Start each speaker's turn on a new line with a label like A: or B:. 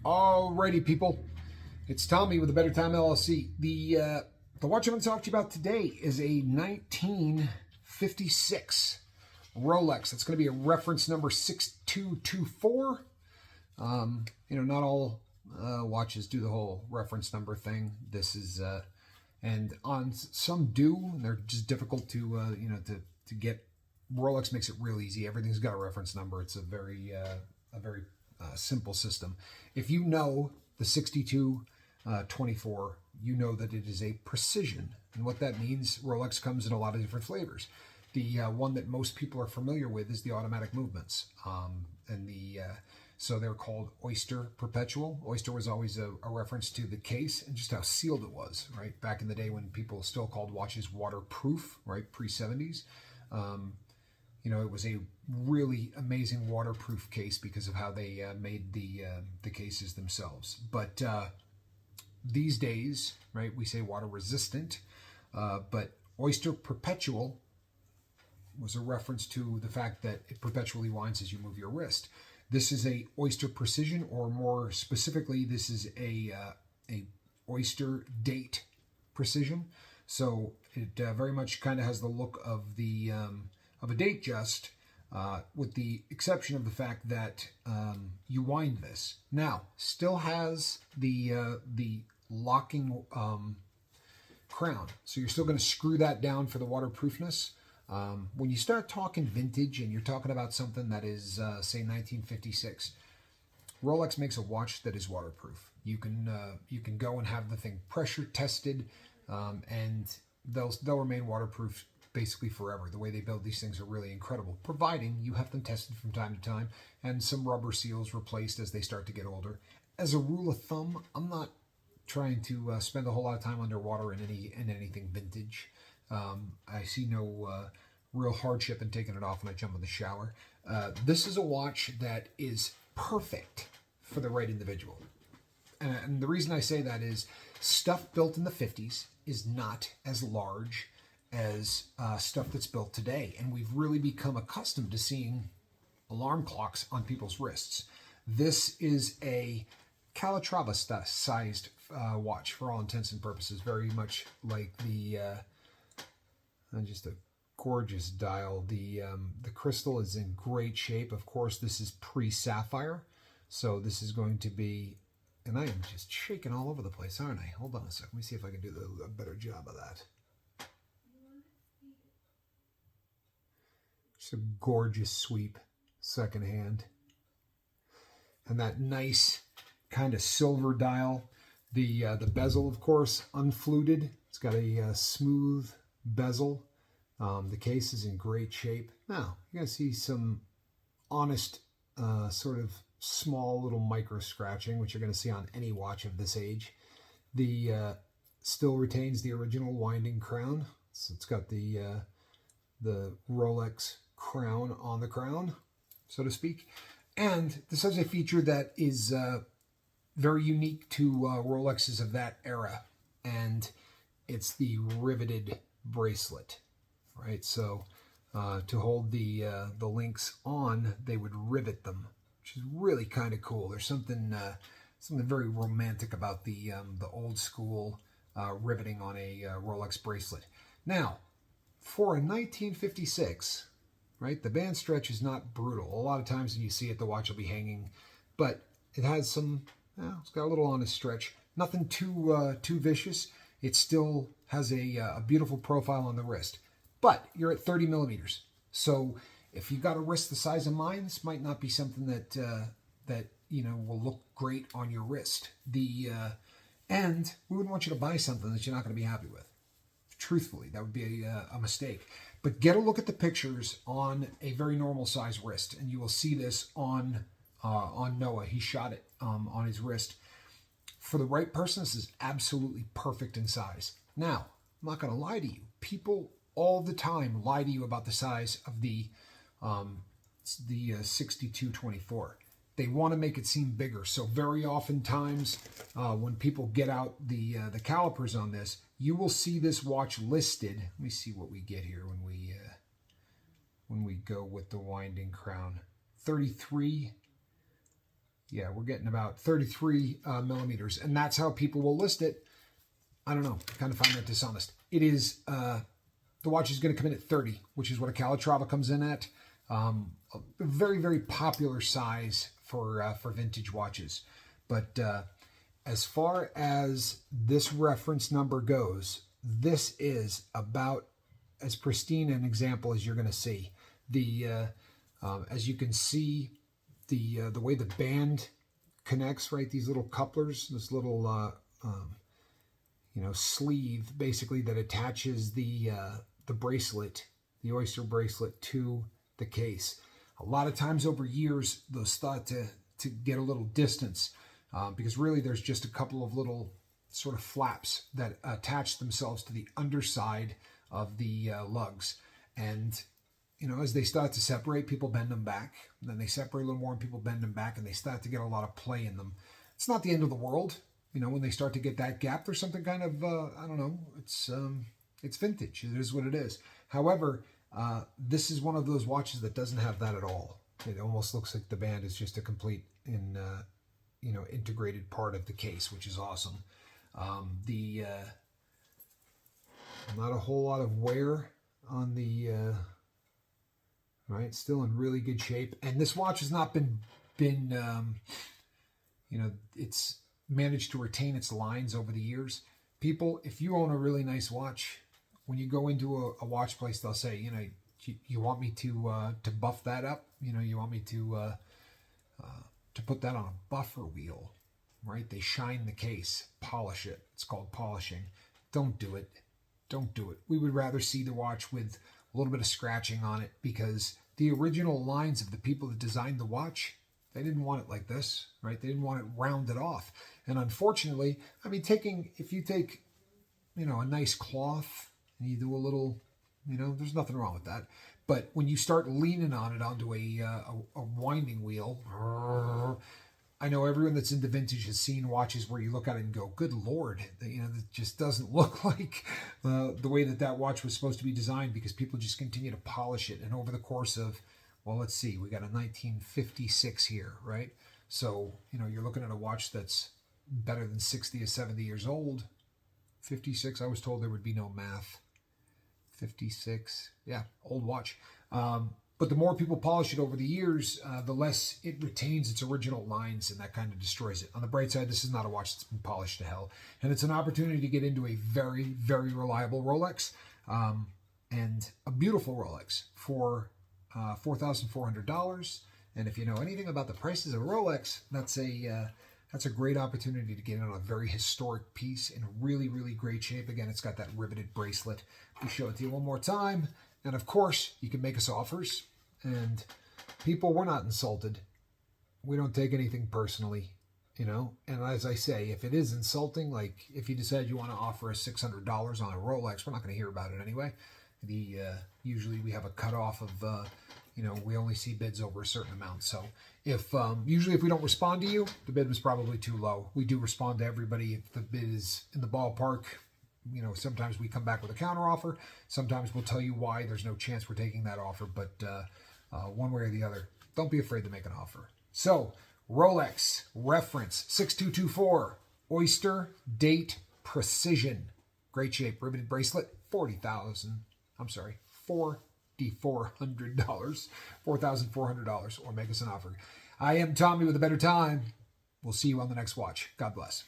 A: Alrighty, people. It's Tommy with the Better Time LLC. The watch I'm going to talk to you about today is a 1956 Rolex. It's going to be a reference number 6224. Not all watches do the whole reference number thing. This is, and on some do. They're just difficult to get. Rolex makes it real easy. Everything's got a reference number. It's a very simple system. If you know the 6224, you know that it is a precision. And what that means, Rolex comes in a lot of different flavors. The one that most people are familiar with is the automatic movements. So they're called Oyster Perpetual. Oyster was always a reference to the case and just how sealed it was, right? Back in the day when people still called watches waterproof, right? Pre-70s. It was a really amazing waterproof case because of how they made the cases themselves. But these days, right, we say water resistant, but Oyster Perpetual was a reference to the fact that it perpetually winds as you move your wrist. This is a Oyster Precision, or more specifically, this is a Oysterdate Precision. So it very much kind of has the look of a date just, with the exception of the fact that you wind this. Now, still has the locking crown, so you're still going to screw that down for the waterproofness. When you start talking vintage and you're talking about something that is, say, 1956, Rolex makes a watch that is waterproof. You can go and have the thing pressure tested, and they'll remain waterproof basically forever. The way they build these things are really incredible, providing you have them tested from time to time and some rubber seals replaced as they start to get older. As a rule of thumb, I'm not trying to spend a whole lot of time underwater in anything vintage. I see no real hardship in taking it off when I jump in the shower. This is a watch that is perfect for the right individual. And the reason I say that is stuff built in the 50s is not as large as stuff that's built today. And we've really become accustomed to seeing alarm clocks on people's wrists. This is a Calatrava-sized watch for all intents and purposes, very much like the... just a gorgeous dial. The crystal is in great shape. Of course, this is pre-sapphire, so this is going to be, and I am just shaking all over the place, aren't I? Hold on a second. Let me see if I can do a better job of that. Just a gorgeous sweep, second hand. And that nice kind of silver dial. The bezel, of course, unfluted. It's got a smooth bezel. The case is in great shape. Now, you're going to see some honest, sort of small little micro scratching, which you're going to see on any watch of this age. The still retains the original winding crown. So it's got the Rolex crown on the crown, so to speak. And this has a feature that is very unique to Rolexes of that era, and it's the riveted bracelet, right? So to hold the links on, they would rivet them, which is really kind of cool. There's something very romantic about the old school riveting on a Rolex bracelet. Now, for a 1956, right, the band stretch is not brutal. A lot of times when you see it, the watch will be hanging, but it has some, it's got a little honest stretch. Nothing too vicious. It still has a beautiful profile on the wrist. But you're at 30 millimeters. So if you got a wrist the size of mine, this might not be something that will look great on your wrist. And we wouldn't want you to buy something that you're not going to be happy with. Truthfully, that would be a mistake. But get a look at the pictures on a very normal size wrist, and you will see this on Noah. He shot it on his wrist. For the right person, this is absolutely perfect in size. Now, I'm not going to lie to you. People all the time lie to you about the size of the 6224. They want to make it seem bigger. So very oftentimes when people get out the calipers on this, you will see this watch listed. Let me see what we get here when we go with the winding crown. 33 Yeah, we're getting about 33 millimeters, and that's how people will list it. I don't know. I kind of find that dishonest. It is, the watch is going to come in at 30, which is what a Calatrava comes in at. A very, very popular size for vintage watches. But as far as this reference number goes, this is about as pristine an example as you're going to see. The as you can see, the way the band connects, right? These little couplers, this little sleeve basically that attaches the bracelet, the Oyster bracelet, to the case. A lot of times over years, those thought to get a little distance because really there's just a couple of little sort of flaps that attach themselves to the underside of the lugs. And, as they start to separate, people bend them back. And then they separate a little more and people bend them back and they start to get a lot of play in them. It's not the end of the world. When they start to get that gap, there's something kind of, I don't know, it's vintage. It is what it is. However, this is one of those watches that doesn't have that at all. It almost looks like the band is just a complete integrated part of the case, which is awesome. Not a whole lot of wear on the, right, still in really good shape. And this watch has not been it's managed to retain its lines over the years. People, if you own a really nice watch, when you go into a watch place, they'll say, you want me to buff that up? You want me to put that on a buffer wheel, right? They shine the case, polish it. It's called polishing. Don't do it. Don't do it. We would rather see the watch with a little bit of scratching on it because the original lines of the people that designed the watch, they didn't want it like this, right? They didn't want it rounded off. And unfortunately, if you take, a nice cloth and you do a little, there's nothing wrong with that. But when you start leaning on it onto a winding wheel, I know everyone that's into vintage has seen watches where you look at it and go, good Lord, it just doesn't look like the way that watch was supposed to be designed because people just continue to polish it. And over the course of, well, let's see, we got a 1956 here, right? So, you're looking at a watch that's better than 60 or 70 years old. 56, I was told there would be no math. 56, yeah, old watch. But the more people polish it over the years, the less it retains its original lines, and that kind of destroys it. On the bright side, this is not a watch that's been polished to hell. And it's an opportunity to get into a very, very reliable Rolex, and a beautiful Rolex for $4,400. And if you know anything about the prices of Rolex, that's a great opportunity to get in on a very historic piece in really, really great shape. Again, it's got that riveted bracelet. We show it to you one more time. And of course, you can make us offers. And people, we're not insulted. We don't take anything personally, And as I say, if it is insulting, like if you decide you want to offer us $600 on a Rolex, we're not going to hear about it anyway. Usually we have a cutoff of, we only see bids over a certain amount. So usually if we don't respond to you, the bid was probably too low. We do respond to everybody if the bid is in the ballpark. Sometimes we come back with a counter offer. Sometimes we'll tell you why there's no chance we're taking that offer. But one way or the other, don't be afraid to make an offer. So Rolex reference 6224 Oyster Date Precision. Great shape, riveted bracelet, $4,400. $4,400, or make us an offer. I am Tommy with a better time. We'll see you on the next watch. God bless.